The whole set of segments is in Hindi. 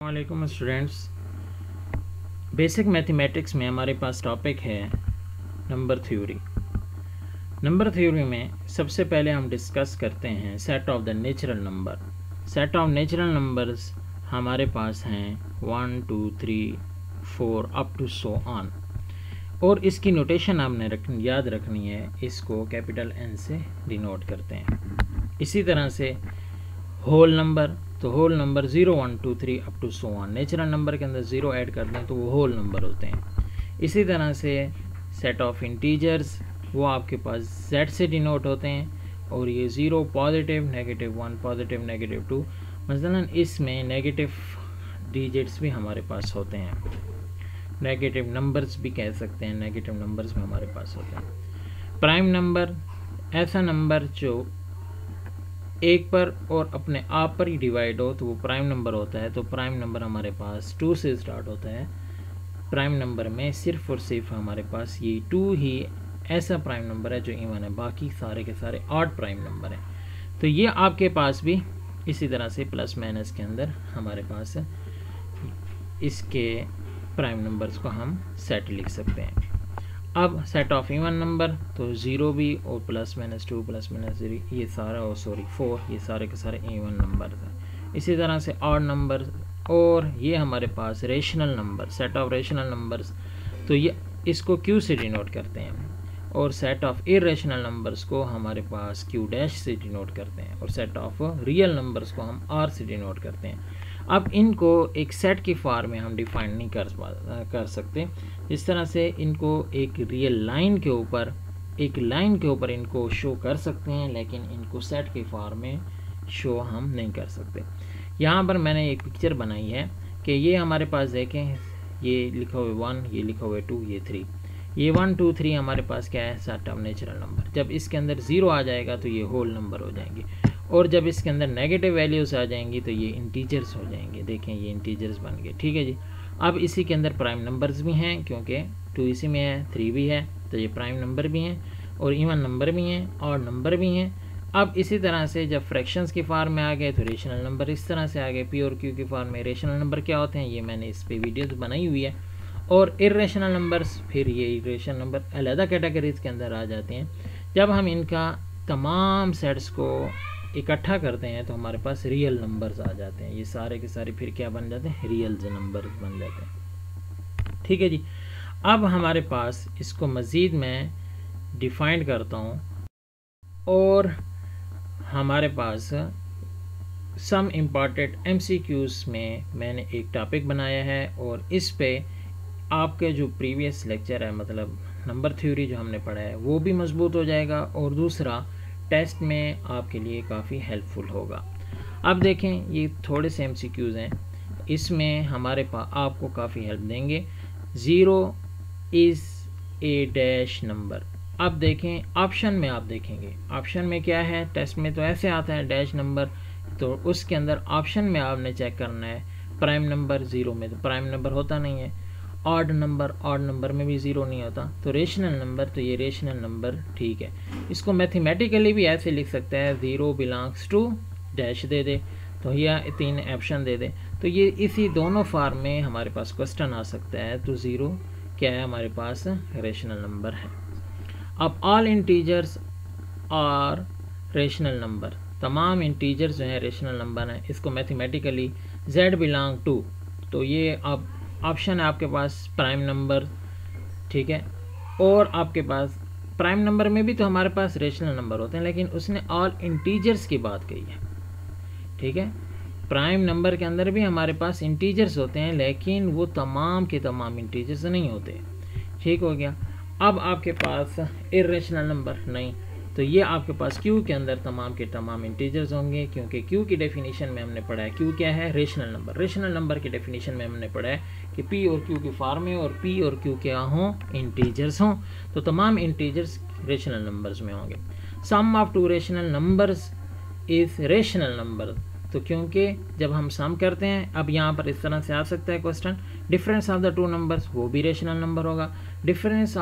वालेकुम स्टूडेंट्स। बेसिक मैथमेटिक्स में हमारे पास टॉपिक है नंबर थ्योरी। नंबर थ्योरी में सबसे पहले हम डिस्कस करते हैं set of the natural number. Set of natural numbers हमारे पास हैं 1 2 3 4 अप टू सो ऑन, और इसकी नोटेशन आपने याद रखनी है। इसको कैपिटल N से डिनोट करते हैं। इसी तरह से होल नंबर, तो whole number 0 1 2 3 up to so on. Natural number के अंदर 0 ऐड कर दें तो वो होल नंबर होते हैं। इसी तरह से सेट ऑफ इंटीजर्स वो आपके पास Z से डिनोट होते हैं, और ये 0 पॉजिटिव नेगेटिव 1 पॉजिटिव नेगेटिव 2, मसलन इसमें नेगेटिव डिजिट्स भी हमारे पास होते हैं, नेगेटिव नंबर्स भी कह सकते हैं, नेगेटिव नंबर्स भी हमारे पास होते हैं। प्राइम नंबर ऐसा नंबर जो एक पर और अपने आप पर ही डिवाइड हो तो वो प्राइम नंबर होता है। तो प्राइम नंबर हमारे पास 2 से स्टार्ट होता है। प्राइम नंबर में सिर्फ और सिर्फ हमारे पास ये 2 ही ऐसा प्राइम नंबर है जो इवन है, बाकी सारे के सारे ऑड प्राइम नंबर हैं। तो ये आपके पास भी इसी तरह से प्लस माइनस के अंदर हमारे पास इसके प्राइम नंबर्स को हम सेट लिख सकते हैं। अब सेट ऑफ इवन नंबर, तो 0 भी और प्लस माइनस 2 प्लस माइनस 0 ये सारा, और 4 ये सारे के सारे इवन नंबर हैं। इसी तरह से ऑड नंबर, और ये हमारे पास rational number, set of rational numbers, तो ये इसको Q से डिनोट करते हैं, और सेट ऑफ इरेशनल नंबर्स को हमारे पास Q' से डिनोट करते हैं, और सेट ऑफ रियल नंबर्स को हम R से डिनोट करते हैं। अब इनको एक सेट की फॉर्म में हम डिफाइन नहीं कर सकते। इस तरह से इनको एक रियल लाइन के ऊपर इनको शो कर सकते हैं, लेकिन इनको सेट की फॉर्म में शो हम नहीं कर सकते। यहाँ पर मैंने एक पिक्चर बनाई है कि ये हमारे पास देखें, ये लिखा हुआ 1, ये लिखा हुआ 2, ये 3, ये 1 2 3 हमारे पास क्या है, सेट ऑफ नेचुरल नंबर। जब इसके अंदर 0 आ जाएगा तो ये होल नंबर हो जाएंगे, और जब इसके अंदर नेगेटिव वैल्यूज आ जाएंगी तो ये इंटीजर्स हो जाएंगे। देखें ये इंटीजर्स बन गए, ठीक है जी। अब इसी के अंदर प्राइम नंबर्स भी हैं, क्योंकि 2 इसी में है, 3 भी है, तो ये प्राइम नंबर भी हैं, और इवन नंबर भी हैं, और नंबर भी हैं। अब इसी तरह से जब फ्रैक्शंस की फॉर्म में आ गए तो रेशनल नंबर इस तरह से आ गए। P और Q की फॉर्म में रेशनल नंबर क्या होते हैं ये मैंने इस पे वीडियोस बनाई हुई है। और इरेशनल नंबर्स, फिर ये इरेशनल नंबर अलग कैटेगरीज के अंदर आ जाते हैं। जब हम इनका तमाम सेट्स को इकट्ठा करते हैं तो हमारे पास रियल नंबर्स आ जाते हैं। ये सारे के सारे फिर क्या बन जाते हैं, रियल नंबर्स बन जाते हैं, ठीक है जी। अब हमारे पास इसको मज़ीद मैं डिफाइन करता हूँ, और हमारे पास सम इम्पॉर्टेंट MCQs में मैंने एक टॉपिक बनाया है, और इस पे आपके जो प्रीवियस लेक्चर है, मतलब नंबर थ्योरी जो हमने पढ़ा है, वो भी मजबूत हो जाएगा, और दूसरा टेस्ट में आपके लिए काफ़ी हेल्पफुल होगा। अब देखें ये थोड़े से MCQs हैं, इसमें हमारे पास आपको काफ़ी हेल्प देंगे। 0 इज़ ए डैश नंबर। अब देखें ऑप्शन में, आप देखेंगे ऑप्शन में क्या है, टेस्ट में तो ऐसे आता है डैश नंबर, तो उसके अंदर ऑप्शन में आपने चेक करना है प्राइम नंबर। 0 में तो प्राइम नंबर होता नहीं है, ऑड नंबर में भी 0 नहीं होता, तो रेशनल नंबर, तो ये रेशनल नंबर ठीक है। इसको मैथमेटिकली भी ऐसे लिख सकते हैं, 0 बिलोंग्स टू डैश दे दे, तो यह 3 ऑप्शन दे दे, तो ये इसी दोनों फॉर्म में हमारे पास क्वेश्चन आ सकता है। तो 0 क्या है हमारे पास, रेशनल नंबर है। अब ऑल इंटीजर्स और रेशनल नंबर, तमाम इंटीजर्स जो है रेशनल नंबर है। इसको मैथमेटिकली Z बिलोंग टू, तो ये अब ऑप्शन है आपके पास प्राइम नंबर, ठीक है, और आपके पास प्राइम नंबर में भी तो हमारे पास रेशनल नंबर होते हैं, लेकिन उसने ऑल इंटीजर्स की बात कही है, ठीक है। प्राइम नंबर के अंदर भी हमारे पास इंटीजर्स होते हैं, लेकिन वो तमाम के तमाम इंटीजर्स नहीं होते, ठीक हो गया। अब आपके पास इरेशनल नंबर नहीं, तो ये आपके पास Q के अंदर तमाम के तमाम इंटीजर्स होंगे, क्योंकि Q की डेफिनेशन में हमने पढ़ा है, Q क्या है, रेशनल नंबर। रेशनल नंबर की डेफिनेशन में हमने पढ़ा है कि P और Q की फॉर्म में, और P और Q क्या हों, इंटीजर्स हों, तो तमाम इंटीजर्स रेशनल नंबर्स में होंगे। Sum of 2 rational numbers is rational number, तो क्योंकि जब हम सम करते हैं, अब यहाँ पर इस तरह से आ सकता है question, difference of the 2 numbers, वो भी रेशनल नंबर होगा। Difference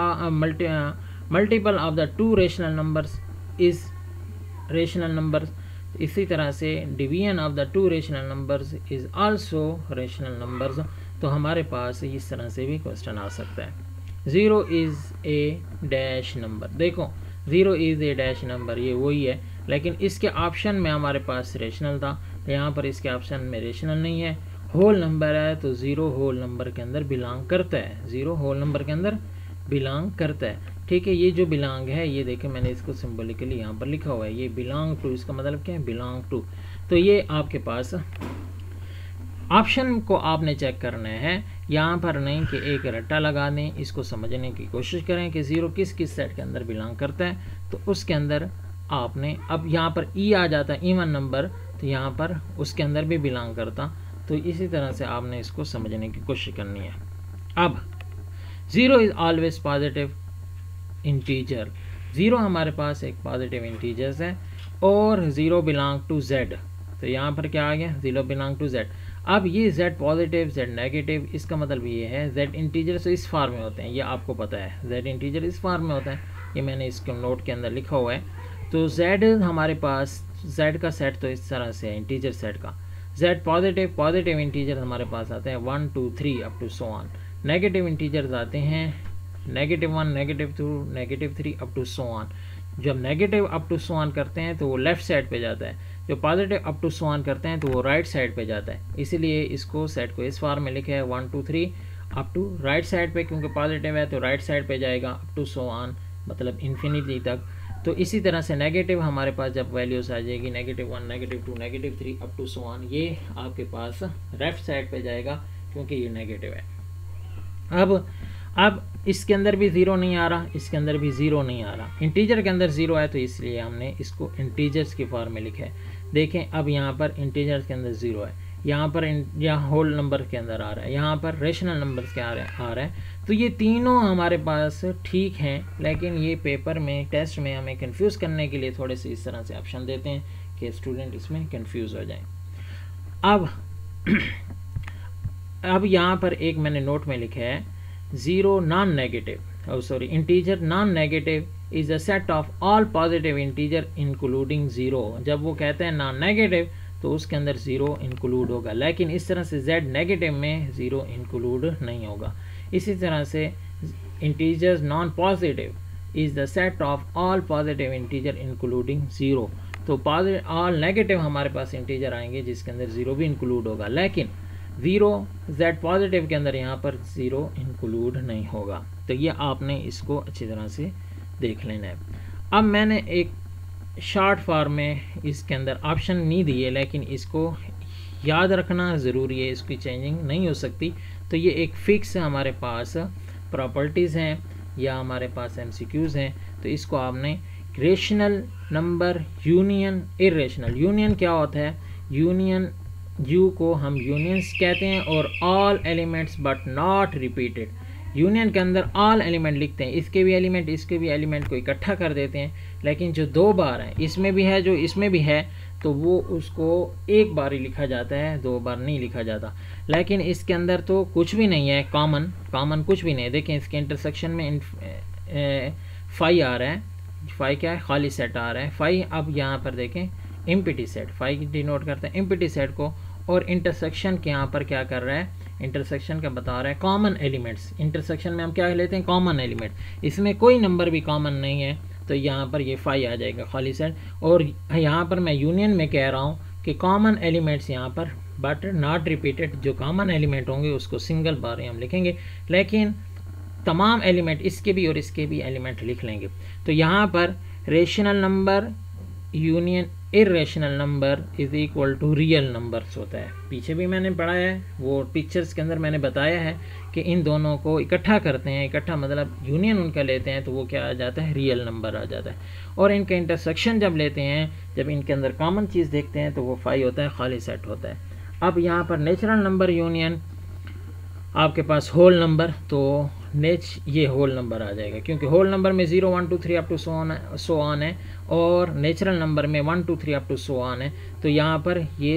multiple of the 2 rational numbers is rational number, इसी तरह से division of the two rational numbers is also rational numbers, तो हमारे पास इस तरह से भी क्वेश्चन आ सकता है। 0 इज़ ए डैश नंबर, देखो 0 इज़ ए डैश नंबर ये वही है, लेकिन इसके ऑप्शन में हमारे पास रेशनल था, यहाँ पर इसके ऑप्शन में रेशनल नहीं है। होल नंबर है तो 0 होल नंबर के अंदर बिलोंग करता है, 0 होल नंबर के अंदर बिलोंग करता है। ठीक है, ये जो बिलोंग है ये देखें मैंने इसको सिंबॉलिकली यहाँ पर लिखा हुआ है, ये बिलोंग टू, इसका मतलब क्या है बिलोंग टू। तो ये आपके पास ऑप्शन को आपने चेक करना है, यहाँ पर नहीं कि एक रट्टा लगा दें, इसको समझने की कोशिश करें कि 0 किस किस सेट के अंदर बिलोंग करता है। तो उसके अंदर आपने अब यहाँ पर ई आ जाता है इवन नंबर, तो यहाँ पर उसके अंदर भी बिलोंग करता। तो इसी तरह से आपने इसको समझने की कोशिश करनी है। अब 0 इज़ ऑलवेज पॉजिटिव इंटीजर, 0 हमारे पास एक पॉजिटिव इंटीजर्स है और 0 बिलोंग टू z, तो यहाँ पर क्या आ गया 0 बिलोंग टू z। अब ये z पॉजिटिव z नेगेटिव, इसका मतलब ये है z इंटीजर तो इस फॉर्म में होते हैं, ये आपको पता है z इंटीजर इस फॉर्म में होता है, ये मैंने इसके नोट के अंदर लिखा हुआ है। तो z हमारे पास z का सेट तो इस तरह से है इंटीजर सेट का, z पॉजिटिव इंटीजर हमारे पास आते हैं 1 2 3 up to so on, negative integers आते हैं -1 -2 -3 अप टू सो ऑन। जब negative up to so on करते हैं तो वो लेफ्ट साइड पे जाता है, जो positive up to so on करते हैं तो वो राइट साइड पे जाता है, इसीलिए इसको सेट को इस फॉर्म में लिखा है 1 2 3 अप टू राइट साइड पे, क्योंकि पॉजिटिव है तो राइट साइड पे जाएगा अप टू सो ऑन मतलब इन्फिनिटी तक। तो इसी तरह से नेगेटिव हमारे पास जब वैल्यूज आ जाएगी -1 -2 -3 अप टू सो ऑन, ये आपके पास लेफ्ट साइड पे जाएगा क्योंकि ये नेगेटिव है। अब इसके अंदर भी 0 नहीं आ रहा, इसके अंदर भी 0 नहीं आ रहा, इंटीजर के अंदर 0 है तो इसलिए हमने इसको इंटीजर्स की फॉर्म में लिखा है। देखें अब यहाँ पर इंटीजर्स के अंदर 0 है, यहाँ पर यहाँ होल नंबर के अंदर आ रहा है, यहाँ पर रेशनल नंबर्स के आ रहा है। तो ये तीनों हमारे पास ठीक हैं, लेकिन ये पेपर में टेस्ट में हमें कंफ्यूज करने के लिए थोड़े से इस तरह से ऑप्शन देते हैं कि स्टूडेंट इसमें कंफ्यूज हो जाए। अब यहाँ पर एक मैंने नोट में लिखा है 0 non negative integer non negative is a set of all positive integer including 0। जब वो कहते हैं नॉन नेगेटिव तो उसके अंदर 0 इंक्लूड होगा, लेकिन इस तरह से z नेगेटिव में 0 इंक्लूड नहीं होगा। इसी तरह से integers non positive is the set of all positive integer including 0। तो ऑल नेगेटिव हमारे पास इंटीजर आएंगे जिसके अंदर 0 भी इंक्लूड होगा, लेकिन 0 z पॉजिटिव के अंदर यहाँ पर 0 इंक्लूड नहीं होगा। तो ये आपने इसको अच्छी तरह से देख लेना है। अब मैंने एक शॉर्ट फॉर्म में इसके अंदर ऑप्शन नहीं दिए, लेकिन इसको याद रखना ज़रूरी है, इसकी चेंजिंग नहीं हो सकती। तो ये एक फिक्स हमारे पास प्रॉपर्टीज़ हैं या हमारे पास MCQs हैं, तो इसको आपने rational number union irrational, union क्या होता है, यूनियन यू को हम यूनियंस कहते हैं, और all elements but not repeated, union के अंदर ऑल एलिमेंट लिखते हैं, इसके भी एलिमेंट इसके भी एलिमेंट को इकट्ठा कर देते हैं, लेकिन जो 2 बार है इसमें भी है जो इसमें भी है तो वो उसको एक बार ही लिखा जाता है, 2 बार नहीं लिखा जाता। लेकिन इसके अंदर तो कुछ भी नहीं है, कॉमन कुछ भी नहीं है। देखें इसके इंटरसेक्शन में फाई आ रहा है, फाई क्या है खाली सेट आ रहा है फाई। अब यहाँ पर देखें एम्प्टी सेट, फाई डिनोट करते हैं एम्प्टी सेट को, और इंटरसेक्शन के यहाँ पर क्या कर रहा है, इंटरसेक्शन का बता रहा है कॉमन एलिमेंट्स। इंटरसेक्शन में हम क्या लेते हैं कॉमन एलिमेंट, इसमें कोई नंबर भी कॉमन नहीं है तो यहाँ पर ये फाई आ जाएगा खाली सेट। और यहाँ पर मैं यूनियन में कह रहा हूँ कि कॉमन एलिमेंट्स यहाँ पर बट नॉट रिपीटेड, जो कॉमन एलिमेंट होंगे उसको सिंगल बार हम लिखेंगे, लेकिन तमाम एलिमेंट इसके भी और इसके भी एलिमेंट लिख लेंगे। तो यहाँ पर rational number union irrational number is equal to real numbers होता है। पीछे भी मैंने पढ़ाया है, वो पिक्चर्स के अंदर मैंने बताया है कि इन दोनों को इकट्ठा करते हैं, इकट्ठा मतलब यूनियन उनका लेते हैं तो वो क्या आ जाता है रियल नंबर आ जाता है। और इनका इंटरसेक्शन जब लेते हैं, जब इनके अंदर कॉमन चीज़ देखते हैं तो वो फाई होता है, खाली सेट होता है। अब यहाँ पर नेचुरल नंबर यूनियन आपके पास होल नंबर, तो ये होल नंबर आ जाएगा क्योंकि होल नंबर में 0 1 2 3 अप टू सो ऑन है और नेचुरल नंबर में 1 2 3 अप टू सो ऑन है। तो यहाँ पर ये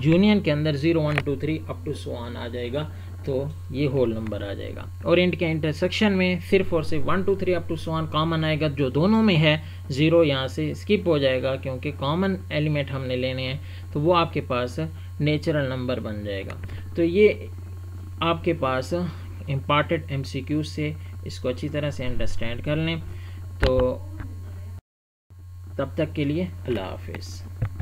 यूनियन के अंदर 0 1 2 3 अप टू सो ऑन आ जाएगा। तो ये होल नंबर आ जाएगा। और इंट के इंटरसेक्शन में सिर्फ और सिर्फ 1 2 3 अप टू 1 कॉमन आएगा, जो दोनों में है 0 यहाँ से स्किप हो जाएगा क्योंकि कॉमन एलिमेंट हमने लेने हैं, तो वो आपके पास नेचुरल नंबर बन जाएगा। तो ये आपके पास इम्पॉर्टेंट MCQ से इसको अच्छी तरह से अंडरस्टैंड कर लें। तो तब तक के लिए अल्लाह हाफिज़।